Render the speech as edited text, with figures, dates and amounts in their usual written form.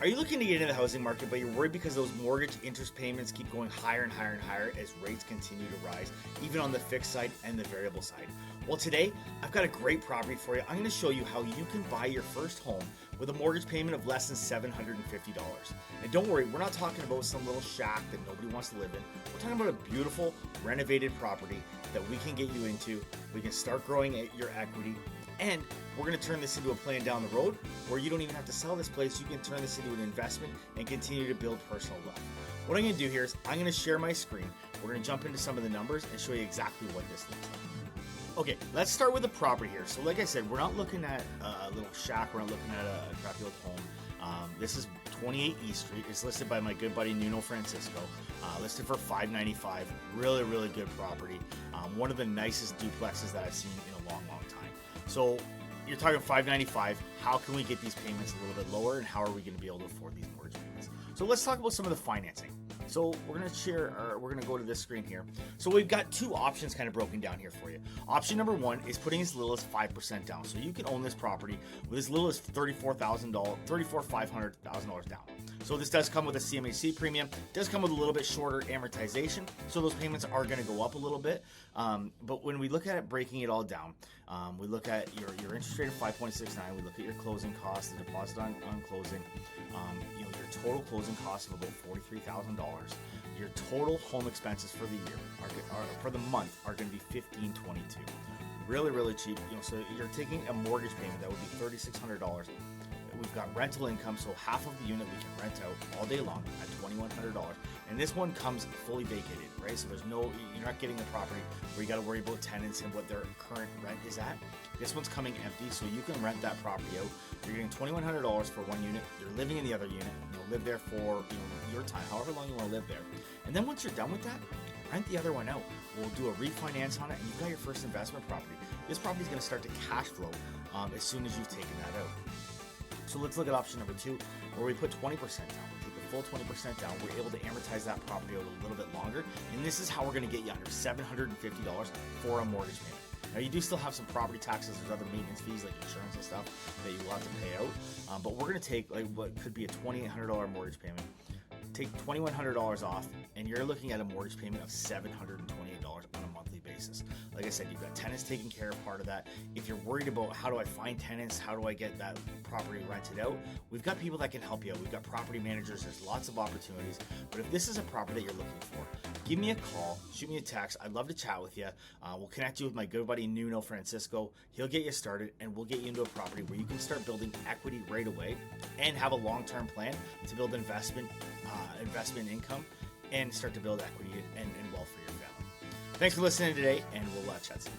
Are you looking to get into the housing market, but you're worried because those mortgage interest payments keep going higher and higher and higher as rates continue to rise, even on the fixed side and the variable side? Well, today, I've got a great property for you. I'm going to show you how you can buy your first home with a mortgage payment of less than $750. And don't worry, we're not talking about some little shack that nobody wants to live in. We're talking about a beautiful, renovated property that we can get you into. We can start growing your equity, and we're going to turn this into a plan down the road where you don't even have to sell this place. You can turn this into an investment and continue to build personal wealth. What I'm going to do here is I'm going to share my screen. We're going to jump into some of the numbers and show you exactly what this looks like. Okay, let's start with the property here. So like I said, we're not looking at a little shack. We're not looking at a crappy old home. This is 28 East Street. It's listed by my good buddy Nuno Francisco. Listed for $595. Really, really good property. One of the nicest duplexes that I've seen in a long, long time. So you're talking $595. How can we get these payments a little bit lower, and how are we going to be able to afford these mortgage payments? So let's talk about some of the financing. So we're going to go to this screen here. So we've got two options kind of broken down here for you. Option number one is putting as little as 5% down. So you can own this property with as little as $500,000 down. So this does come with a CMHC premium, does come with a little bit shorter amortization, so those payments are going to go up a little bit. But when we look at it, breaking it all down, we look at your interest rate of 5.69, we look at your closing costs, the deposit on closing, your total closing costs of about $43,000. Your total home expenses for the year for the month are going to be $1,522. Really, really cheap. So you're taking a mortgage payment that would be $3,600. We've got rental income, so half of the unit we can rent out all day long at $2,100. And this one comes fully vacated, right? So you're not getting the property where you got to worry about tenants and what their current rent is at. This one's coming empty, so you can rent that property out. You're getting $2,100 for one unit. You're living in the other unit. You'll live there for your time, however long you want to live there. And then once you're done with that, rent the other one out. We'll do a refinance on it, and you've got your first investment property. This property is going to start to cash flow as soon as you've taken that out. So let's look at option number two, where we put 20% down. We take the full 20% down. We're able to amortize that property out a little bit longer. And this is how we're going to get you under $750 for a mortgage payment. Now, you do still have some property taxes. There's other maintenance fees like insurance and stuff that you will have to pay out. But we're going to take what could be a $2,800 mortgage payment. Take $2,100 off, and you're looking at a mortgage payment of $728 on a monthly basis. Like I said, you've got tenants taking care of part of that. If you're worried about how do I find tenants, how do I get that property rented out, we've got people that can help you out. We've got property managers. There's lots of opportunities. But if this is a property that you're looking for, give me a call, shoot me a text. I'd love to chat with you. We'll connect you with my good buddy Nuno Francisco. He'll get you started, and we'll get you into a property where you can start building equity right away and have a long-term plan to build investment income and start to build equity and wealth for your family. Thanks for listening today, and we'll chat soon.